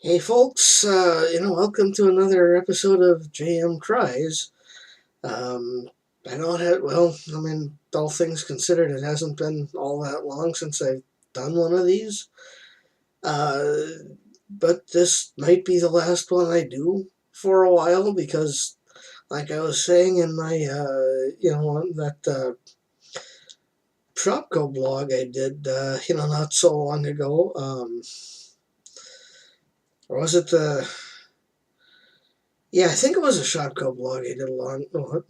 Hey folks, welcome to another episode of JM Tries. Um, I know it had, all things considered, it hasn't been all that long since I've done one of these. Uh, but this might be the last one I do for a while because, like I was saying in my, Shopko blog I did, not so long ago, or was it the Yeah, I think it was a Shopko blog I did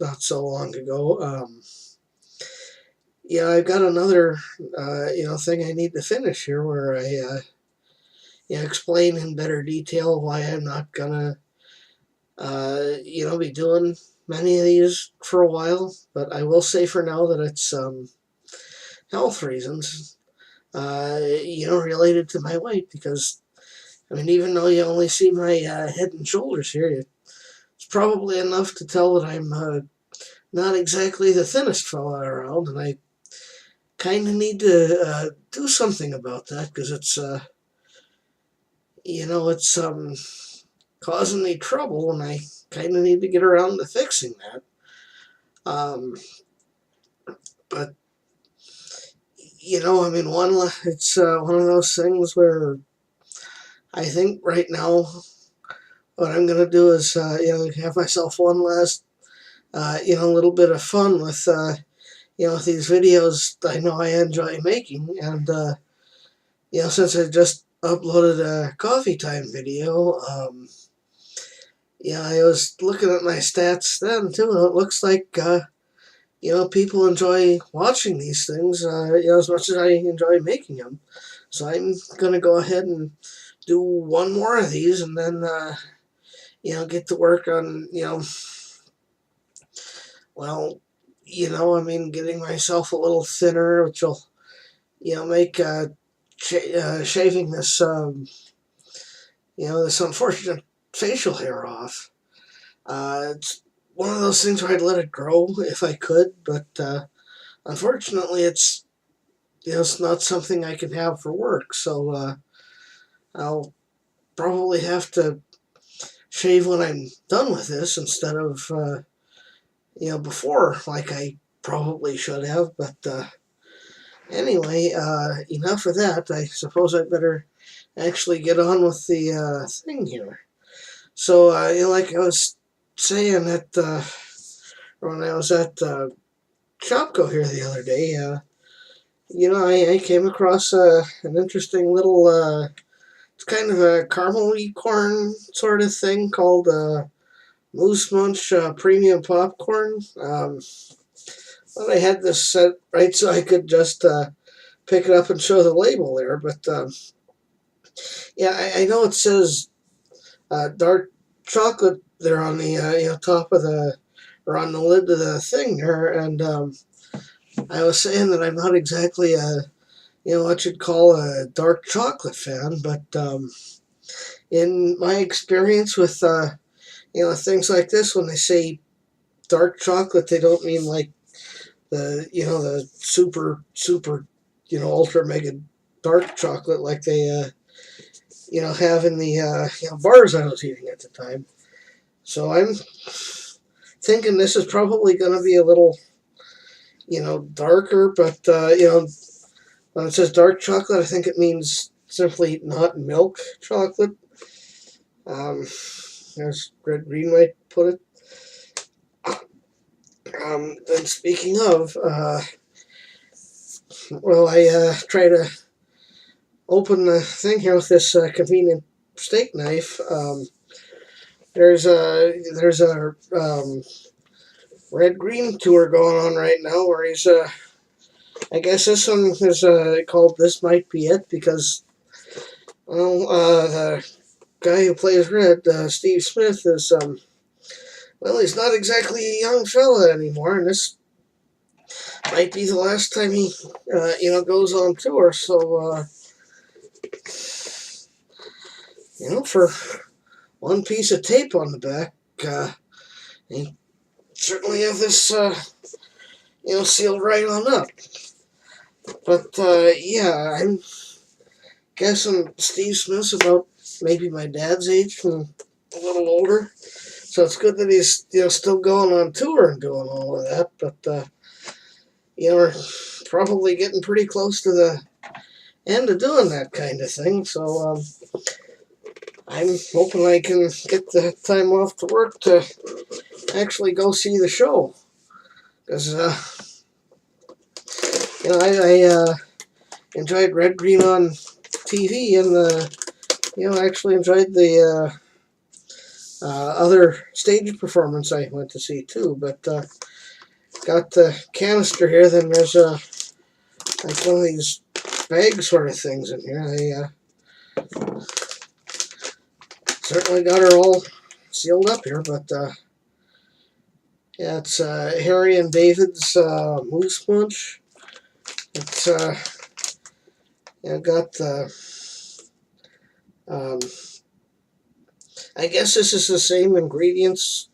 not so long ago. I've got another, thing I need to finish here where I, explain in better detail why I'm not gonna, be doing many of these for a while. But I will say for now that it's health reasons, related to my weight because, even though you only see my head and shoulders here, it's probably enough to tell that I'm not exactly the thinnest fella around, and I kind of need to do something about that because it's causing me trouble, and I kind of need to get around to fixing that. But it's one of those things where I think right now what I'm gonna do is have myself one last little bit of fun with with these videos I know I enjoy making. And, since I just uploaded a coffee time video, I was looking at my stats then too, and it looks like, people enjoy watching these things, as much as I enjoy making them. So I'm going to go ahead and do one more of these and then, get to work on, getting myself a little thinner, which will, make shaving this, this unfortunate facial hair off. It's one of those things where I'd let it grow if I could, but unfortunately, it's not something I can have for work. So I'll probably have to shave when I'm done with this instead of before, like I probably should have. But anyway, enough of that. I suppose I better actually get on with the thing here. So, like I was saying when I was at Shopko here the other day, I came across an interesting little, it's kind of a caramely corn sort of thing called Munch Premium Popcorn. But I had this set right so I could just pick it up and show the label there. But I know it says dark chocolate there on the top of the, or on the lid of the thing there, and I was saying that I'm not exactly a what you'd call a dark chocolate fan, but in my experience with things like this, when they say dark chocolate, they don't mean like the super ultra mega dark chocolate like they have in the bars I was eating at the time. So I'm thinking this is probably going to be a little darker, but when it says dark chocolate, I think it means simply not milk chocolate. As Red Green might put it. And speaking of, I try to open the thing here with this convenient steak knife. There's a Red Green tour going on right now where he's I guess this one is called "This Might Be It" because the guy who plays Red, Steve Smith, is he's not exactly a young fella anymore, and this might be the last time he goes on tour. So for one piece of tape on the back, you certainly have this sealed right on up. But I'm guessing Steve Smith's about maybe my dad's age and a little older. So it's good that he's still going on tour and doing all of that. But we're probably getting pretty close to the end of doing that kind of thing. So I'm hoping I can get the time off to work to actually go see the show. Because I enjoyed Red Green on TV, and actually enjoyed the other stage performance I went to see too. But got the canister here. Then there's like one of these bag sort of things in here. They certainly got her all sealed up here, but yeah, it's Harry and David's Moose Munch. It's got the I guess this is the same ingredients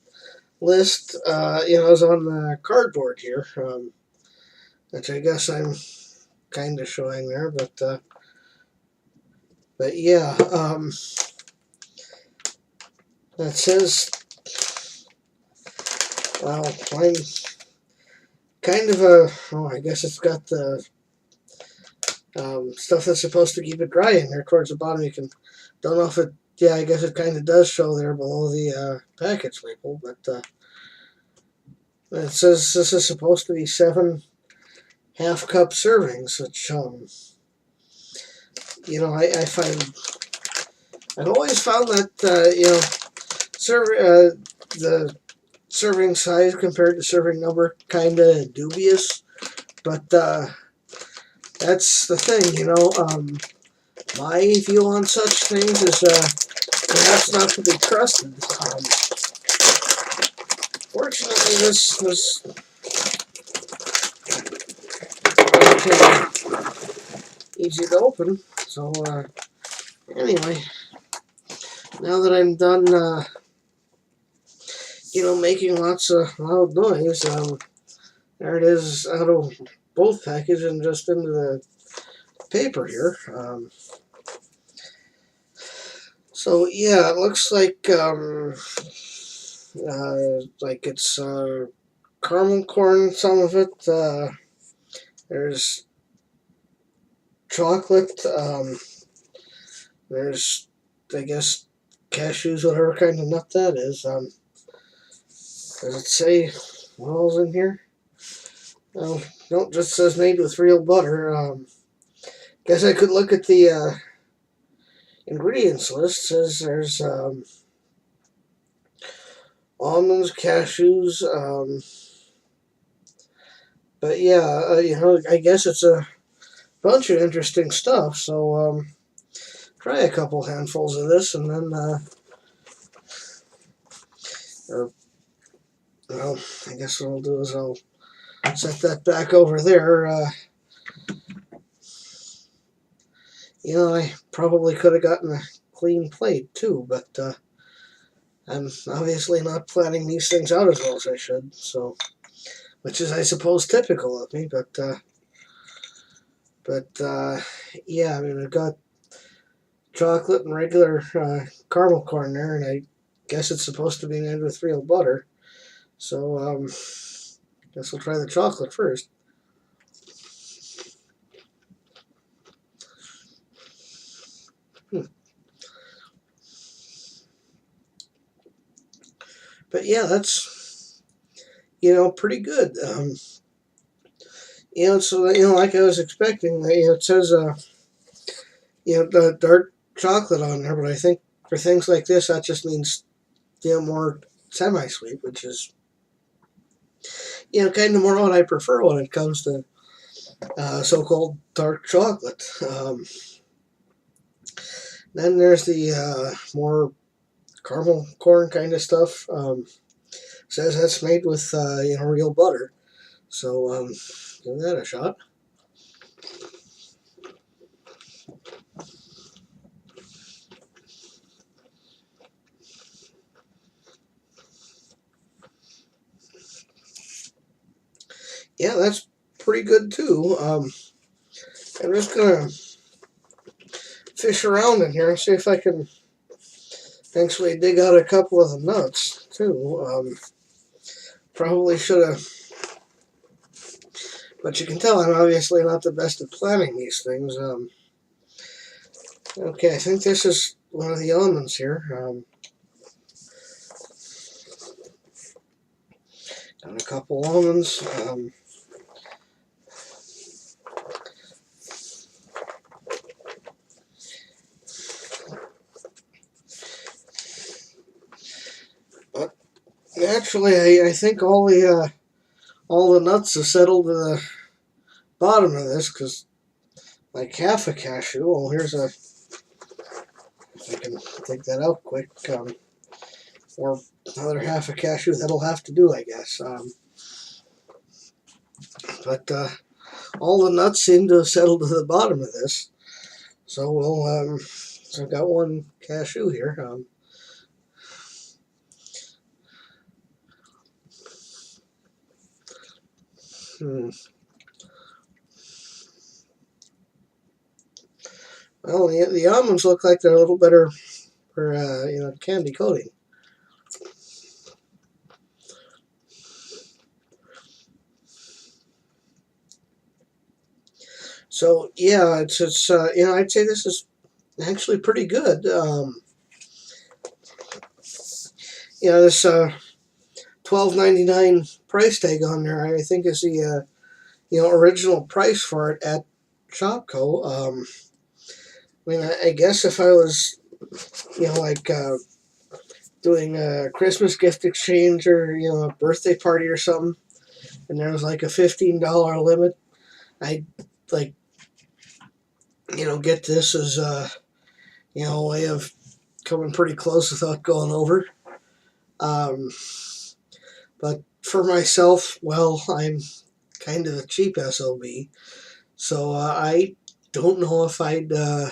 list as on the cardboard here, which I guess I'm kind of showing there, but yeah, that says, well, I'm kind of I guess it's got the stuff that's supposed to keep it dry in there towards the bottom. You don't know if it, yeah, I guess it kind of does show there below the package label, but it says this is supposed to be 7 half-cup servings, which, I find, I've always found that, the serving size compared to serving number kind of dubious, but that's the thing, my view on such things is perhaps not to be trusted. Fortunately, this was easy to open, so anyway, now that I'm done, making lots of loud noise, there it is out of both packages and just into the paper here. So yeah, it looks like it's caramel corn, some of it. There's chocolate. There's, I guess, cashews, whatever kind of nut that is. Does it say what all's in here? No, it just says made with real butter. Guess I could look at the ingredients list. It says there's almonds, cashews, but yeah, I guess it's a bunch of interesting stuff. So try a couple handfuls of this, and then, well, I guess what I'll do is I'll set that back over there. I probably could have gotten a clean plate too, but I'm obviously not planning these things out as well as I should, so, which is, I suppose, typical of me, but yeah, I mean, I've got chocolate and regular caramel corn there, and I guess it's supposed to be made with real butter, so guess we'll try the chocolate first. But yeah, that's, pretty good. So, like I was expecting, it says, the dark chocolate on there, but I think for things like this, that just means, more semi-sweet, which is, kind of more what I prefer when it comes to so-called dark chocolate. Then there's the more caramel corn kind of stuff. Says that's made with real butter. So give that a shot. Yeah, that's pretty good too. I'm just gonna fish around in here and see if I can Actually dig out a couple of the nuts too. Probably should have, but you can tell I'm obviously not the best at planning these things. Okay, I think this is one of the almonds here. Got a couple almonds. But naturally, I think all the nuts have settled to the bottom of this, because like half a cashew. Well, here's a. If I can take that out quick. Or another half a cashew. That'll have to do, I guess. But all the nuts seem to have settled to the bottom of this. So we'll. So I've got one cashew here. Well, the almonds look like they're a little better for candy coating. So yeah, it's I'd say this is actually pretty good. This $12.99 price tag on there, I think, is the original price for it at Shopko. I guess if I was doing a Christmas gift exchange or a birthday party or something, and there was like a $15 limit, I'd get this as a way of coming pretty close without going over. But for myself, well, I'm kind of a cheap SOB, so I don't know if I'd buy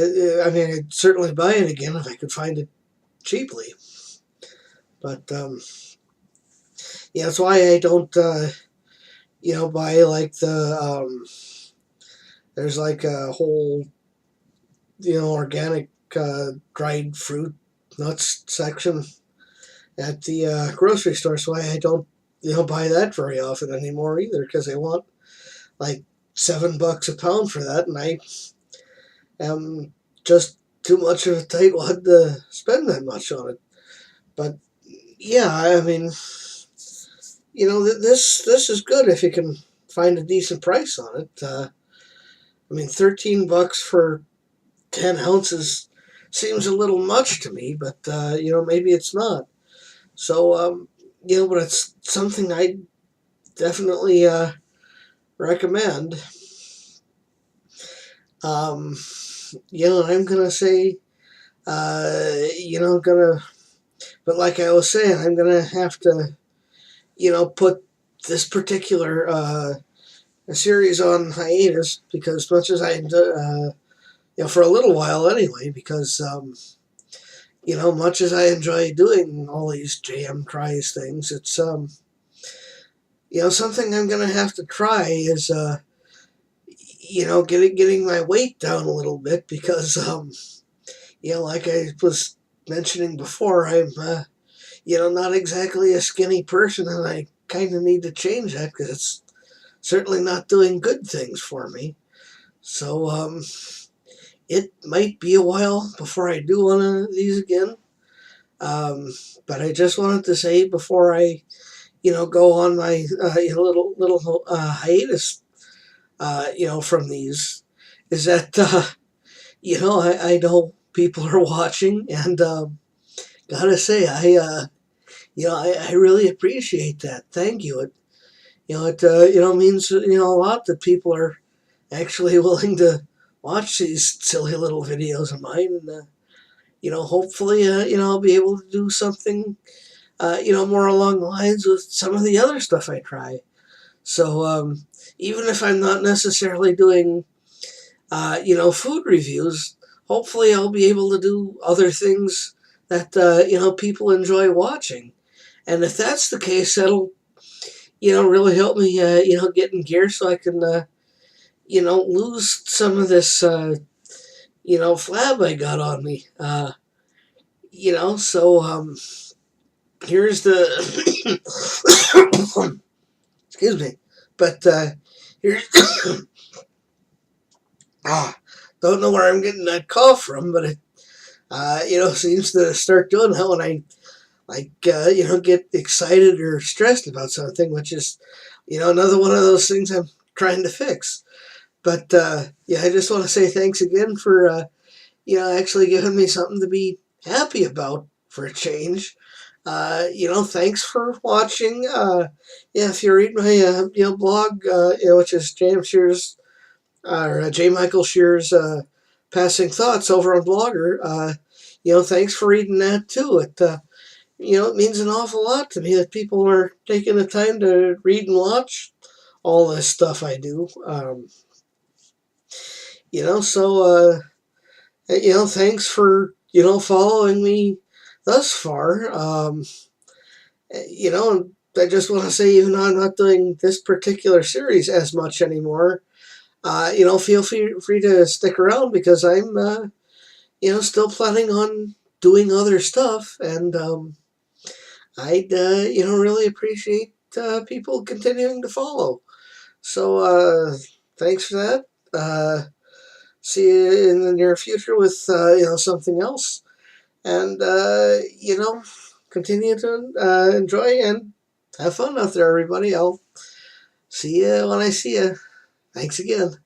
it. I mean, I'd certainly buy it again if I could find it cheaply. But that's why I don't buy like the there's like a whole organic dried fruit nuts section at the grocery store. So I don't buy that very often anymore either, because they want like $7 a pound for that, and I am just too much of a tightwad to spend that much on it. But yeah, I mean, this is good if you can find a decent price on it. I mean, $13 for 10 ounces seems a little much to me, but maybe it's not. So but it's something I definitely recommend. I'm gonna say, but like I was saying, I'm gonna have to, put this particular series on hiatus, because much as I, for a little while anyway, because much as I enjoy doing all these JM tries things, it's something I'm gonna have to try is getting my weight down a little bit, because like I was mentioning before, I'm not exactly a skinny person, and I kind of need to change that, because it's certainly not doing good things for me. So it might be a while before I do one of these again. But I just wanted to say before I go on my little hiatus from these, is that I know people are watching, and gotta say, I really appreciate that. Thank you. It means a lot that people are actually willing to watch these silly little videos of mine, and hopefully I'll be able to do something more along the lines with some of the other stuff I try. So even if I'm not necessarily doing food reviews, hopefully I'll be able to do other things that people enjoy watching. And if that's the case, that'll really help me get in gear, so I can lose some of this flab I got on me. So here's the excuse me, but here's don't know where I'm getting that cough from, but it seems to start doing that when I get excited or stressed about something, which is another one of those things I'm trying to fix. But I just want to say thanks again for actually giving me something to be happy about for a change. Thanks for watching. If you read my blog, which is JMShearer's or J. Michael Shearer's passing thoughts over on Blogger. Thanks for reading that too. It means an awful lot to me that people are taking the time to read and watch all this stuff I do. So thanks for following me thus far. I just want to say, even though I'm not doing this particular series as much anymore, feel free to stick around because I'm, still planning on doing other stuff, and I'd, really appreciate people continuing to follow. So, thanks for that. See you in the near future with, something else, and continue to enjoy and have fun out there, everybody. I'll see you when I see you. Thanks again.